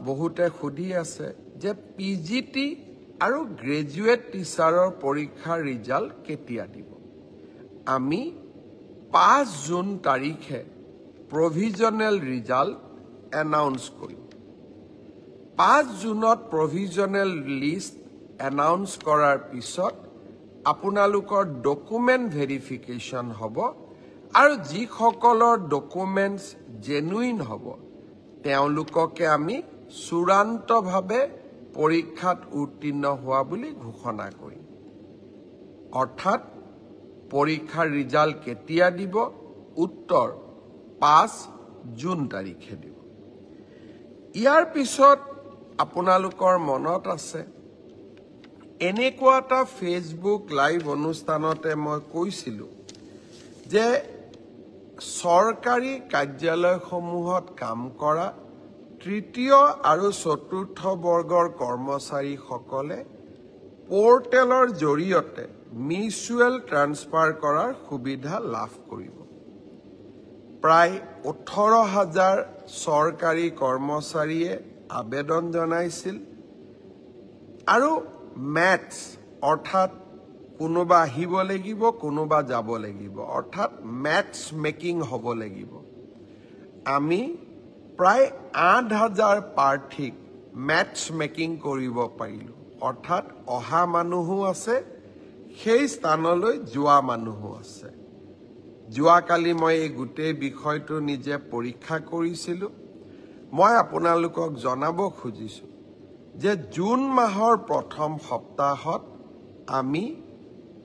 বহুতে সুধি আছে যে পিজিটি আৰু গ্ৰেজুৱেট টিচাৰৰ পৰীক্ষাৰ ৰিজাল্ট কেতিয়া দিব আমি 5 জুন তাৰিখে প্ৰভিজনেল ৰিজাল্ট এনাউন্স কৰিম 5 জুনত প্ৰভিজনেল লিষ্ট এনাউন্স কৰাৰ পিছত আপোনালোকৰ ডকুমেন্ট ভেৰিফিকেশ্যন হ'ব আৰু যিসকলৰ ডকুমেন্টছ জেনুইন হ'ব তেওঁলোককে আমি চূড়ান্তভাৱে পৰীক্ষাত উত্তীৰ্ণ হোৱা বুলি ঘোষণা কৰিম অৰ্থাৎ পৰীক্ষাৰ ৰিজাল্ট কেতিয়া দিব উত্তৰ 5 জুন তাৰিখে দিব ইয়াৰ পিছত আপোনালোকৰ মনত আছে এনেকুৱা এটা ফেচবুক লাইভ অনুষ্ঠানতে মই কৈছিলো যে চৰকাৰী কাৰ্যালয়সমূহত কাম কৰা তৃতীয় আৰু চতুৰ্থ বৰ্গৰ কৰ্মচাৰীসকলে পোৰ্টেলৰ জৰিয়তে মিউচুৱেল ট্ৰান্সফাৰ কৰাৰ সুবিধা লাভ কৰিব প্ৰায় 18,000 চৰকাৰী কৰ্মচাৰীয়ে আবেদন জনাইছিল আৰু মেথছ অৰ্থাৎ কোনোবা আহিব লাগিব কোনোবা যাব লাগিব অৰ্থাৎ মেথছ মেকিং হ'ব লাগিব আমি প্ৰায় 8,000 প্ৰাৰ্থীক মেথছ মেকিং কৰিব পাৰিলো অৰ্থাৎ অহা মানুহো আছে সেই স্থানলৈ যোৱা মানুহো আছে যোৱাকালি মই এই গোটেই বিষয়টো নিজে পৰীক্ষা কৰিছিলো মই আপোনালোকক জনাব খুজিছো যে জুন মাহৰ প্ৰথম সপ্তাহত আমি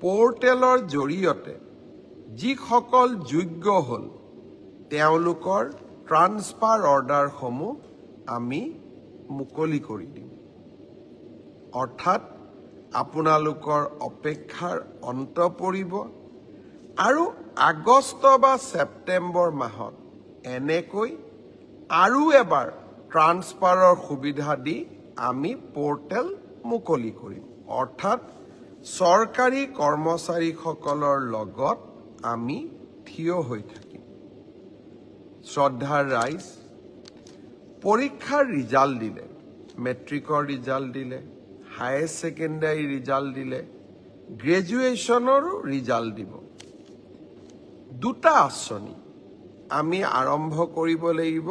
পোৰ্টেলৰ জৰিয়তে যিসকল যোগ্য হ'ল তেওঁলোকৰ ট্ৰান্সফাৰ অৰ্ডাৰসমূহ আমি মুকলি কৰি দিম অৰ্থাৎ আপোনালোকৰ অপেক্ষাৰ অন্ত পৰিব আৰু আগষ্ট বা ছেপ্টেম্বৰ মাহত এনেকৈ আৰু এবাৰ ট্ৰান্সফাৰৰ সুবিধা দি আমি পোৰ্টেল মুকলি কৰিম অৰ্থাৎ চৰকাৰী কৰ্মচাৰীসকলৰ লগত আমি থিয় হৈ থাকিম শ্ৰদ্ধাৰ ৰাইজ পৰীক্ষাৰ ৰিজাল্ট দিলে মেট্ৰিকৰ ৰিজাল্ট দিলে হায়াৰ ছেকেণ্ডাৰী ৰিজাল্ট দিলে গ্ৰেজুৱেশ্যনৰো ৰিজাল্ট দিব দুটা আঁচনি আমি আৰম্ভ কৰিব লাগিব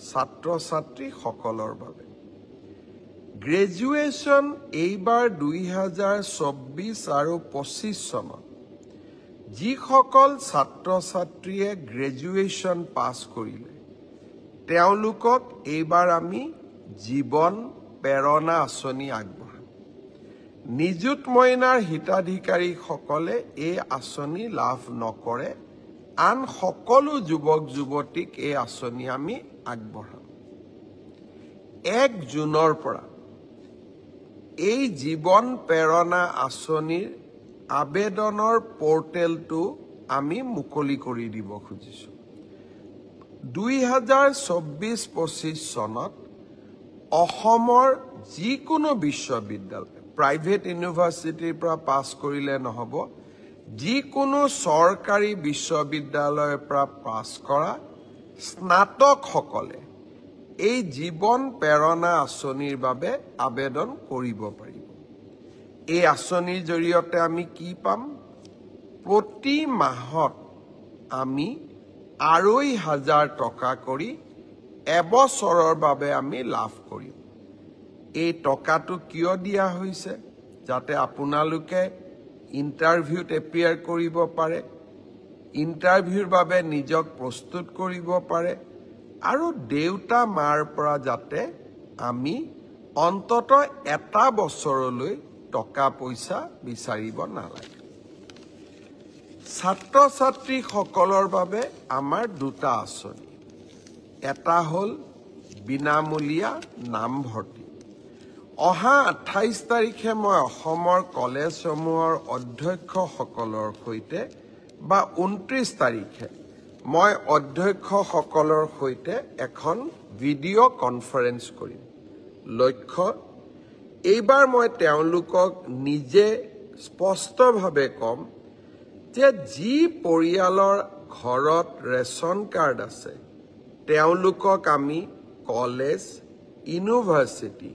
ছাত্ৰ ছাত্ৰীসকলৰ বাবে গ্ৰেজুৱেশ্যন এইবাৰ 2024 আৰু 25 চনত যিসকল ছাত্ৰ ছাত্ৰীয়ে গ্ৰেজুৱেশ্যন পাছ কৰিলে তেওঁলোকক এইবাৰ আমি জীৱন প্ৰেৰণা আঁচনি আগবঢ়াম নিযুত মইনাৰ হিতাধিকাৰীসকলে এই আঁচনি লাভ নকৰে আন সকলো যুৱক যুৱতীক এই আঁচনি আমি আগবঢ়াম 1 জুনৰ পৰা এই জীৱন প্ৰেৰণা আঁচনিৰ আবেদনৰ পোৰ্টেলটো আমি মুকলি কৰি দিব খুজিছো 2024-25 চনত অসমৰ যিকোনো বিশ্ববিদ্যালয় প্ৰাইভেট ইউনিভাৰ্চিটিৰ পৰা পাছ কৰিলে নহব যিকোনো চৰকাৰী বিশ্ববিদ্যালয়ৰ পৰা পাছ কৰা স্নাতকসকলে এই জীৱন প্ৰেৰণা আঁচনিৰ বাবে আবেদন কৰিব পাৰিব এই আঁচনিৰ জৰিয়তে আমি কি পাম প্ৰতি মাহত আমি 2,500 টকা কৰি এবছৰৰ বাবে আমি লাভ কৰিম এই টকাটো কিয় দিয়া হৈছে যাতে আপোনালোকে ইন্টাৰভিউত এপিয়াৰ কৰিব পাৰে ইন্টাৰভিউৰ বাবে নিজক প্ৰস্তুত কৰিব পাৰে আৰু দেউতা মাৰ পৰা যাতে আমি অন্তত এটা বছৰলৈ টকা পইচা বিচাৰিব নালাগে ছাত্ৰ ছাত্ৰীসকলৰ বাবে আমাৰ দুটা আঁচনি এটা হ'ল বিনামূলীয়া নামভৰ্তি অহা 28 তাৰিখে মই অসমৰ কলেজসমূহৰ অধ্যক্ষসকলৰ সৈতে বা 29 তাৰিখে মই অধ্যক্ষসকলৰ সৈতে এখন ভিডিঅ' কনফাৰেন্স কৰিম লক্ষ্য এইবাৰ মই তেওঁলোকক নিজে স্পষ্টভাৱে কম যে যি পৰিয়ালৰ ঘৰত ৰেচন কাৰ্ড আছে তেওঁলোকক আমি কলেজ ইউনিভাৰ্চিটি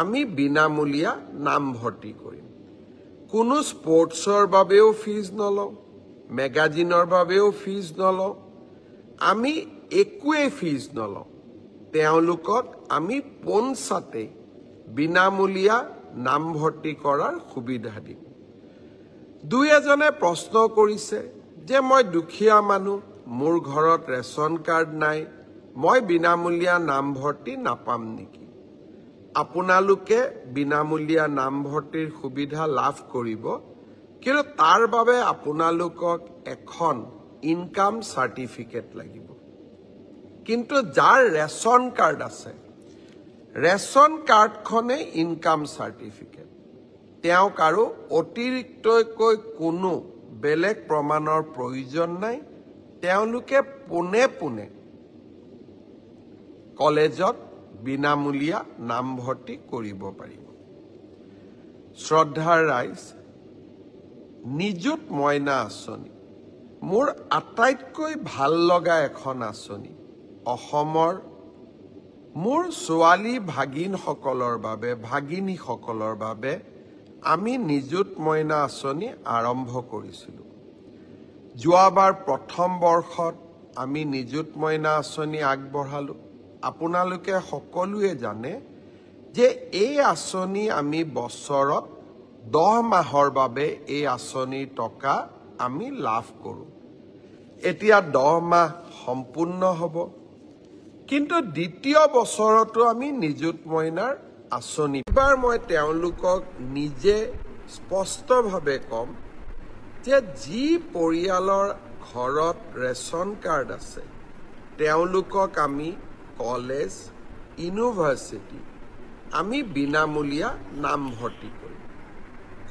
আমি বিনামূলীয়া নামভৰ্তি কৰিম। কোনো স্পৰ্টছৰ বাবেও ফিজ নলওঁ, মেগাজিনৰ বাবেও ফিজ নলওঁ, আমি একোৱেই ফিজ নলওঁ। তেওঁলোকক আমি পোনছাতে বিনামূলীয়া নামভৰ্তি কৰাৰ সুবিধা দিম। দুই এজনে প্ৰশ্ন কৰিছে যে মই দুখীয়া মানুহ, মোৰ ঘৰত ৰেচন কাৰ্ড নাই, মই বিনামূলীয়া নামভৰ্তি নাপাম নেকি? আপোনালোকে বিনামূলীয়া নামভৰ্তিৰ সুবিধা লাভ কৰিব, কিন্তু তাৰ বাবে আপোনালোকক এখন ইনকাম চাৰ্টিফিকেট লাগিব। কিন্তু যাৰ ৰেচন কাৰ্ড আছে, ৰেচন কাৰ্ডখনে ইনকাম চাৰ্টিফিকেট। তেওঁক আৰু অতিৰিক্তকৈ কোনো বেলেগ প্ৰমাণৰ প্ৰয়োজন নাই। তেওঁলোকে পোনে পোনে কলেজত বিনামূলীয়া নামভৰ্তি কৰিব পাৰিব। শ্ৰদ্ধাৰ ৰাইজ, নিযুত মইনা আঁচনি মোৰ আটাইতকৈ ভাল লগা এখন আঁচনি। অসমৰ মোৰ ছোৱালী ভাগিনসকলৰ বাবে, ভাগিনীসকলৰ বাবে আমি নিযুত মইনা আঁচনি আৰম্ভ কৰিছিলোঁ। যোৱাবাৰ প্ৰথম বৰ্ষত আমি নিযুত মইনা আঁচনি আগবঢ়ালোঁ। আপোনালোকে সকলোৱে জানে যে এই আঁচনি আমি বছৰত 10 মাহৰ বাবে এই আঁচনিৰ টকা আমি লাভ কৰোঁ। এতিয়া 10 মাহ সম্পূৰ্ণ হ'ব, কিন্তু দ্বিতীয় বছৰতো আমি নিযুত মইনাৰ আঁচনি। এইবাৰ মই তেওঁলোকক নিজে স্পষ্টভাৱে ক'ম যে যি পৰিয়ালৰ ঘৰত ৰেচন কাৰ্ড আছে, তেওঁলোকক আমি কলেজ, ইউনিভাৰ্চিটি আমি বিনামূলীয়া নামভৰ্তি কৰিম।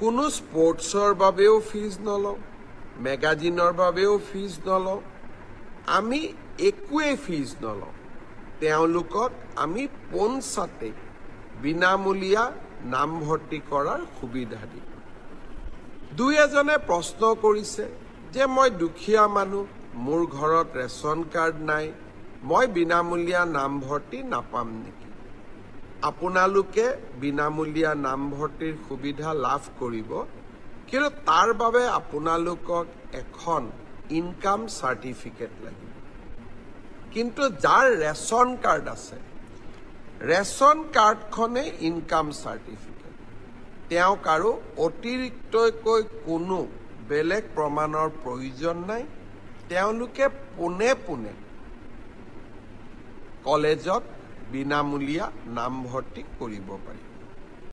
কোনো স্পৰ্টছৰ বাবেও ফিজ নলওঁ, মেগাজিনৰ বাবেও ফিজ নলওঁ, আমি একোৱেই ফিজ নলওঁ। তেওঁলোকক আমি পোনছাতে বিনামূলীয়া নামভৰ্তি কৰাৰ সুবিধা দিম। দুই এজনে প্ৰশ্ন কৰিছে যে মই দুখীয়া মানুহ, মোৰ ঘৰত ৰেচন কাৰ্ড নাই, মই বিনামূলীয়া নামভৰ্তি নাপাম নেকি? আপোনালোকে বিনামূলীয়া নামভৰ্তিৰ সুবিধা লাভ কৰিব, কিন্তু তাৰ বাবে আপোনালোকক এখন ইনকাম চাৰ্টিফিকেট লাগিব। কিন্তু যাৰ ৰেচন কাৰ্ড আছে, ৰেচন কাৰ্ডখনে ইনকাম চাৰ্টিফিকেট। তেওঁক আৰু অতিৰিক্তকৈ কোনো বেলেগ প্ৰমাণৰ প্ৰয়োজন নাই। তেওঁলোকে পোনে পোনে কলেজত বিনামূলীয়া নামভৰ্তি কৰিব পাৰিব।